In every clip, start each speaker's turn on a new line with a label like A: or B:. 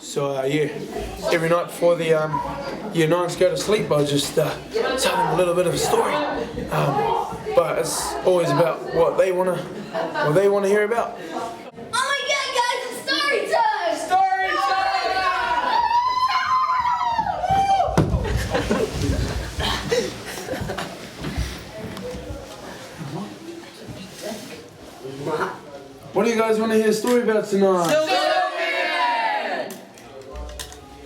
A: So yeah, every night before the year 9s go to sleep, I just tell them a little bit of a story. But it's always about what they wanna hear about.
B: Oh my God, guys, it's story time!
A: Story time! What do you guys want to hear a story about tonight?
B: Silverstream!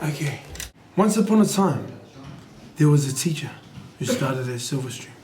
A: Okay. Once upon a time, there was a teacher who started at Silverstream.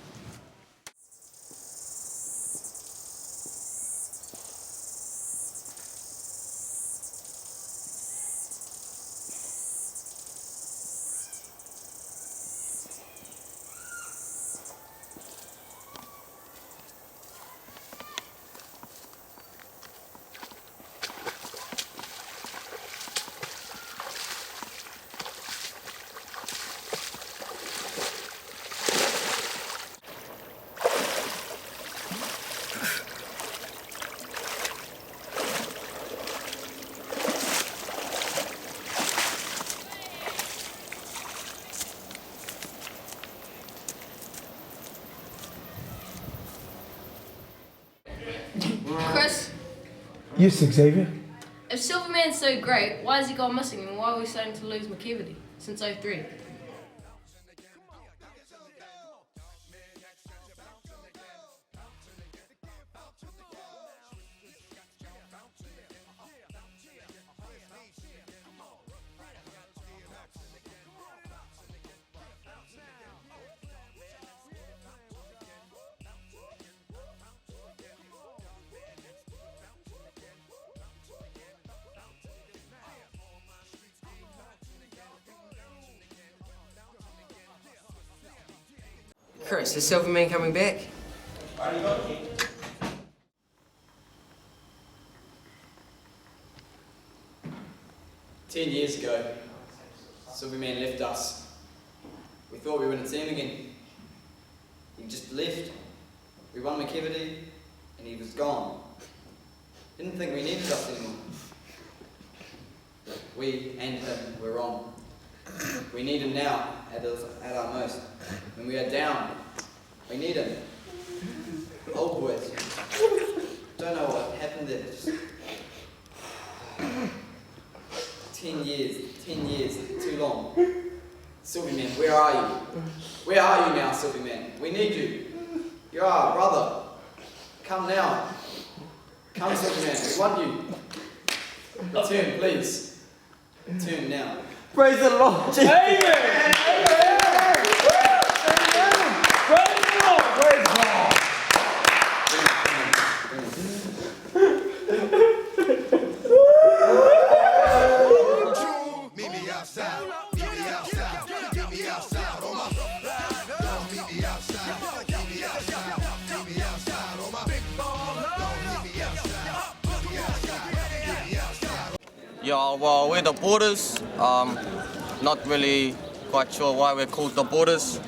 B: Chris,
A: Yes, Xavier.
B: if Silverman's so great, why has he gone missing and why are we starting to lose McEvedy since 03?
C: Chris, is Silverman coming back?
D: Ten years ago, Silverman left us. We thought we were in a team again. He just left. We won McEvedy and he was gone. Didn't think we needed us anymore. We and him were wrong. We need him now at our most. When we are down, we need him. Old boys. Don't know what happened there. Just 10 years, too long. Silverman, where are you? Where are you now, Silverman? We need you. You're our brother. Come now. Come, Silverman, we want you. Return, please. Return now.
C: Praise the Lord!
A: Amen!
E: Yeah, well, we're the Boarders. Not really quite sure why we're called the Boarders.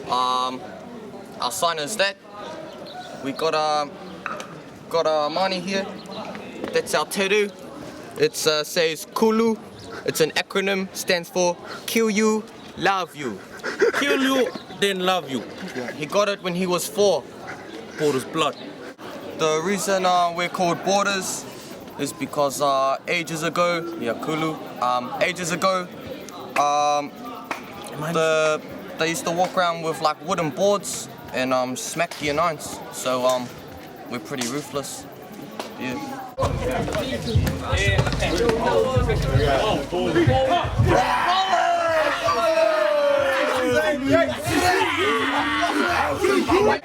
E: Our sign is that. We got our money here. That's our tattoo. It says Kulu. It's an acronym, stands for Kill You, Love You.
F: Kill you, then love you.
E: He got it when he was 4.
F: Borders blood.
E: The reason we're called Boarders is because ages ago, they used to walk around with like wooden boards and smack the nines. So we're pretty ruthless. Yeah.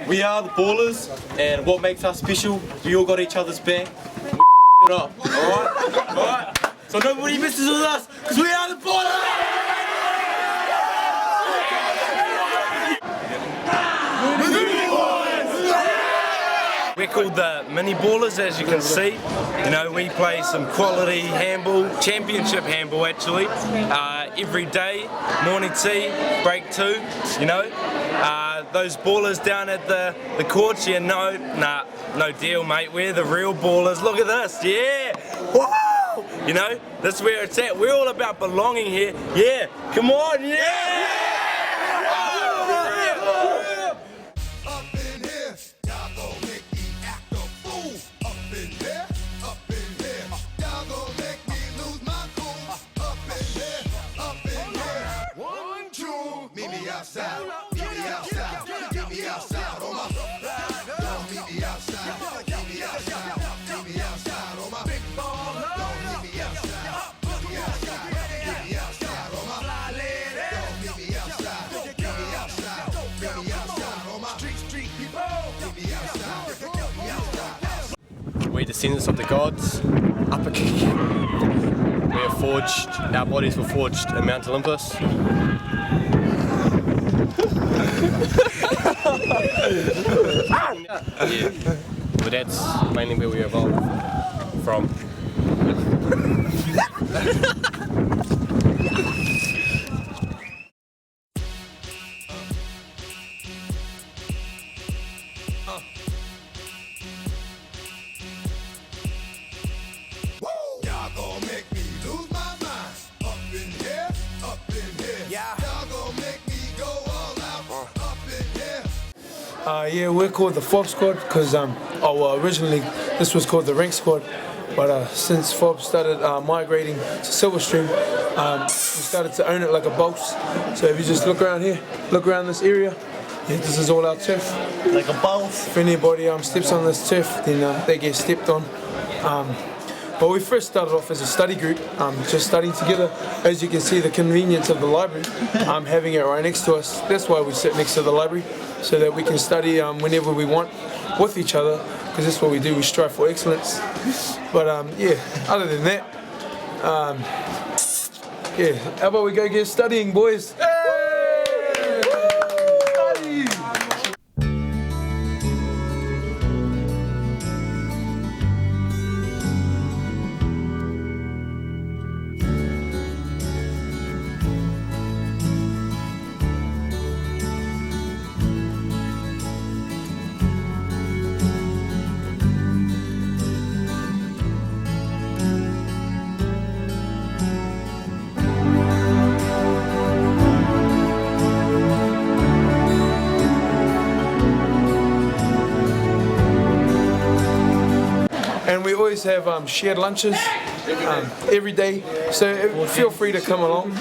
F: We are the Ballers, and what makes us special, we all got each other's back. We it up, alright? Alright? So nobody messes with us, because we are the Ballers! We're called the Mini Ballers, as you can see. You know, we play some quality handball, championship handball actually, every day, morning tea, break 2, you know. Those ballers down at the courts, no deal, mate. We're the real ballers. Look at this, yeah! Woo! You know, that's where it's at. We're all about belonging here. Yeah, come on, yeah!
G: Up in here, y'all gon' make me act a fool. Up in here, y'all gon' make me lose my cool. Up in here, one, two. Meet me outside, meet me outside, meet me outside on my. Don't meet me outside, meet me outside, meet me outside on my big ball. Don't meet me outside, meet me outside, meet me outside on my. Don't meet me outside, meet me outside, meet me outside on my street people. Meet me outside, meet me outside.
H: We're descendants of the gods. We are forged, our bodies were forged in Mount Olympus. Yeah, but that's mainly where we evolved from.
G: Y'all gon' make me lose my mind. Up in here, y'all gon' make me go all out. Up in here.
A: Yeah, we're called the Fob Squad because originally this was called the Rank Squad, but since Fob started migrating to Silverstream, we started to own it like a boss. So if you just look around here, look around this area, yeah, this is all our turf.
F: Like a boss.
A: If anybody steps on this turf, then they get stepped on. But we first started off as a study group, just studying together. As you can see, the convenience of the library, having it right next to us. That's why we sit next to the library, so that we can study whenever we want with each other, because that's what we do, we strive for excellence. But yeah, other than that, yeah, how about we go get studying, boys? And we always have shared lunches every day, so feel free to come along,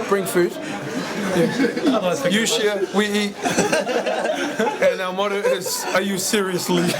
A: bring food. Yeah. You share, we eat, and our motto is, are you seriously?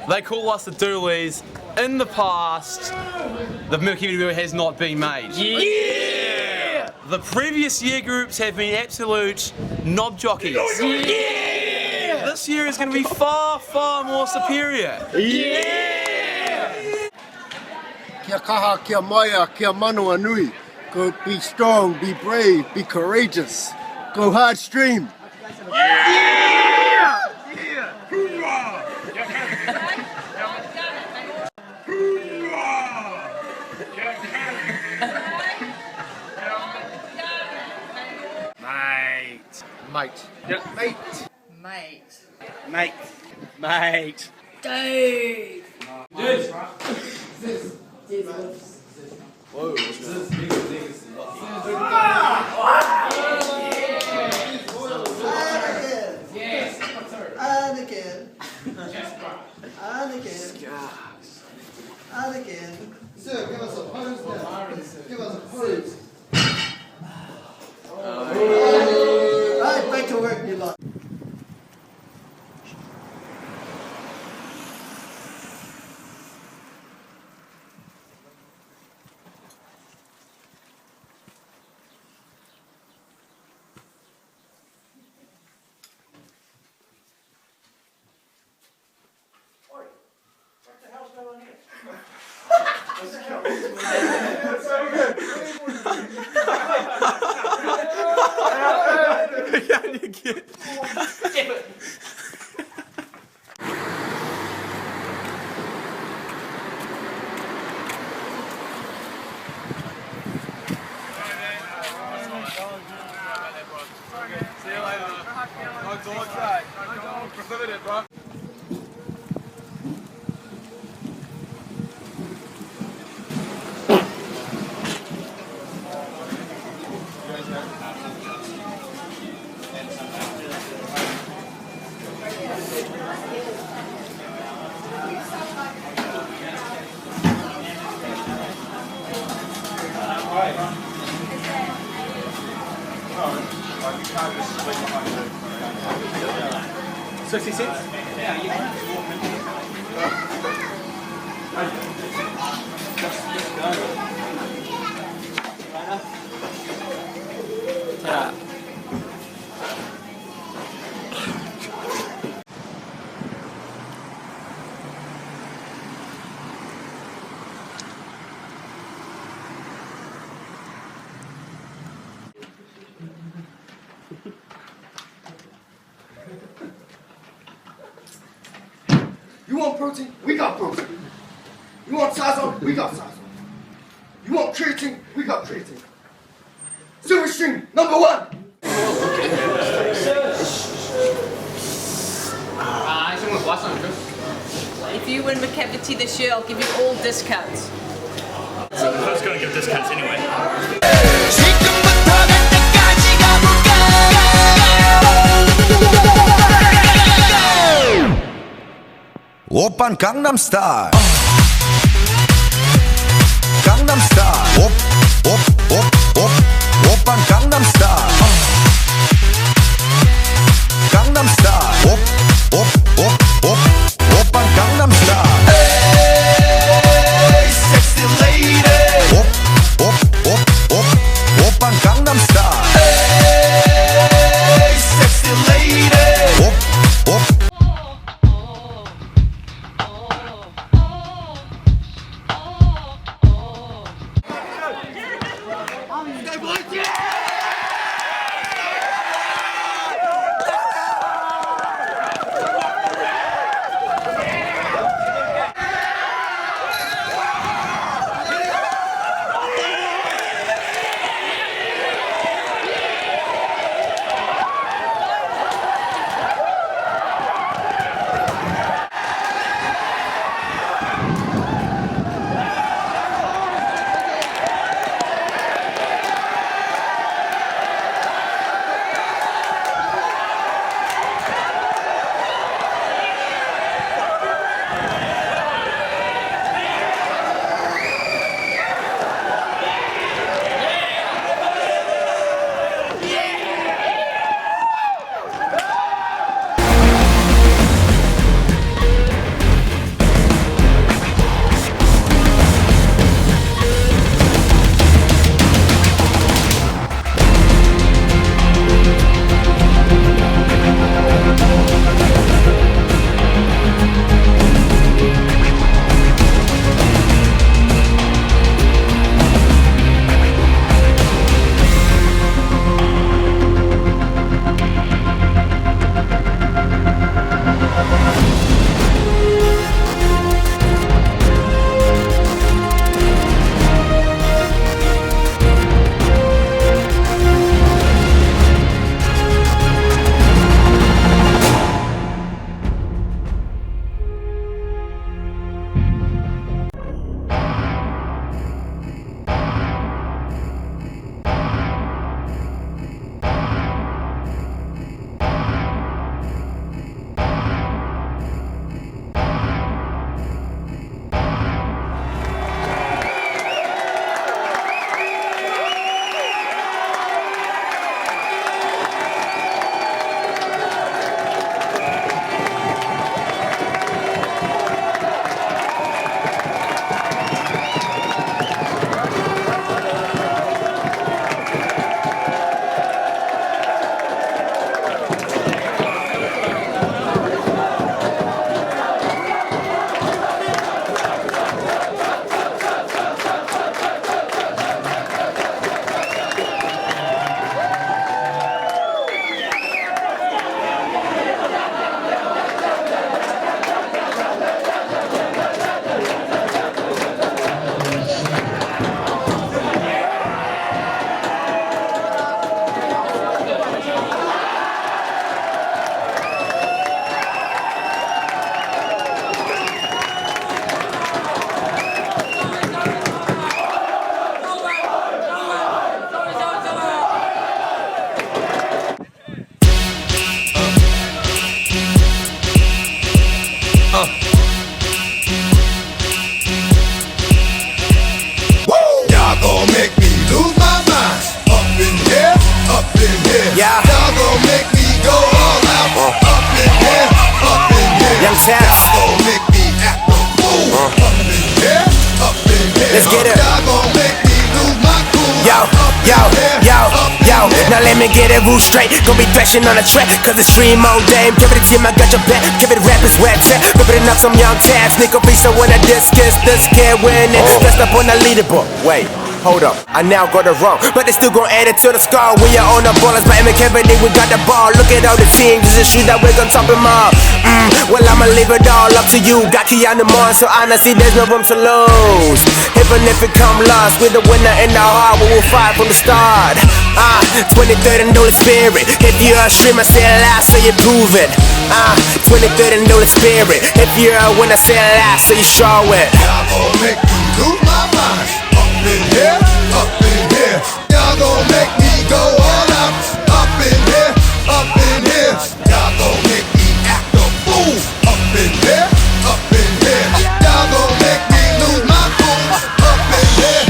I: They call us the Doolies. In the past, the McEvedy Rev has not been made. Yeah! The previous year groups have been absolute knob jockeys. Yeah! This year is going to be far, far more superior. Yeah!
J: Kia kaha, kia maia, kia manua nui. Go be strong, be brave, be courageous. Go hard stream.
F: Mate.
J: Yep.
F: Mate.
B: Mate.
F: Mate. Mate.
B: Dude.
F: Dude.
D: Whoa.
C: Yes. And again. And again. And again.
G: Sir, give us a pose now. Give us a pose.
C: Right, back to work, you lot.
J: You want protein? We got protein. You want Sazo? We got Sazo. You want creatine? We got creatine. Silverstream, #1.
K: If you win McEvedy this year, I'll give you all discounts.
L: I was going to give discounts anyway.
G: 오빤 강남스타일 강남스타일 오빤 강남스타일 강남스타일 오빤 강남스타일 Hey sexy lady 오빤 강남스타일 Hey sexy lady Let's get it. Y'all gon' make me lose my cool.
M: Yo, now let me get it rule straight. Gonna be thrashing on the track, cause it's dream all day. Give it a team, I got your back. Give it rappers wet tap. Ripping up some young tabs. Nickel piece when I discus. This kid winning. Dressed up on the leaderboard. Wait. Hold up, I now got it wrong, but they still gon' add it to the score. We are on the ballers, but McEvedy, we got the ball. Look at all the teams, this is shit that we're gon' top them all. Well, I'ma leave it all up to you. Got key on the morning, so honestly, there's no room to lose. Even if it come lost, we're the winner in the heart. We will fight from the start. 23rd and know the spirit. If you're a streamer, say it loud, so you prove it. 23rd and know the spirit. If you're a winner, say it loud, so you show it.
G: Y'all gon' make me lose my mind. Up in here, y'all gon' make me go all out. Up in here, y'all gon' make me act a fool. Up in here, y'all gon' make me lose my cool. Up in here,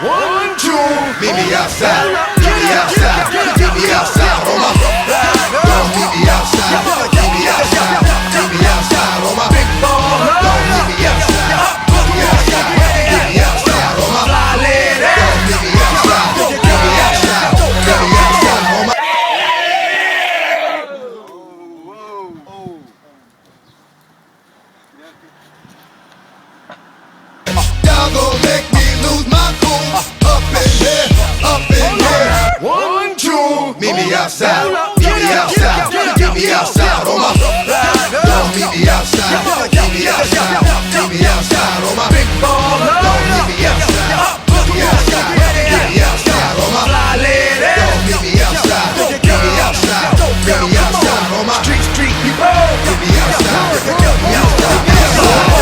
G: 1, 2, meet me outside, meet me outside, meet me outside, on my don't meet me outside, meet me outside, meet me outside, on my big ball, don't meet me outside, meet me outside. Y'all gon' make me lose my cool. Up in here, 1, 2, meet me outside, meet me outside, meet me outside, on my don't meet me outside, meet me outside, meet me outside, on my big ball, don't meet me outside, meet me outside, meet me outside, on my don't meet me outside, meet me outside, meet me outside, on my street people, meet me outside, meet me outside, meet me outside.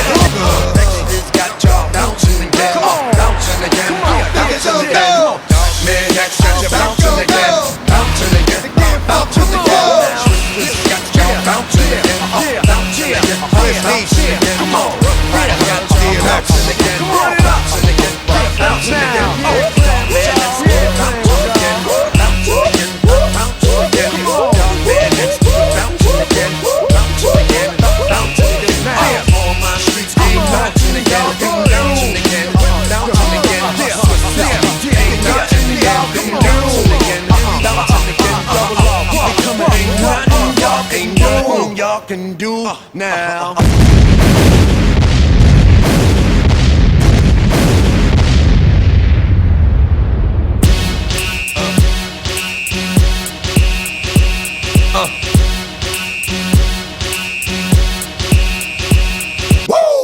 G: Bouncing again, bouncing again, bouncing again. Man, next got you bouncing again, bouncing again, bouncing again. Got you bouncing again, bouncing again, bouncing again. Come on, right, got you bouncing again, bouncing again, bouncing again. Man, let's go bouncing again, bouncing again, bouncing again. Man, let's go bouncing again, bouncing again, bouncing again. All my streets keep bouncing again. Y'all can do now.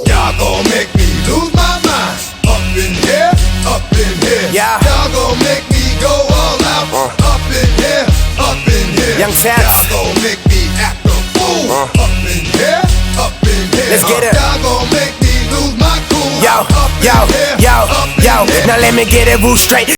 G: Y'all gon' make me lose my mind. Up in here,
M: yeah.
G: Y'all gon' make me go all out. Up in here,
M: Young Taps.
G: Y'all gon' make me act a fool. Up in here,
M: Let's get it.
G: Y'all gon' make me lose my cool.
M: Yo, now let me get it rule straight.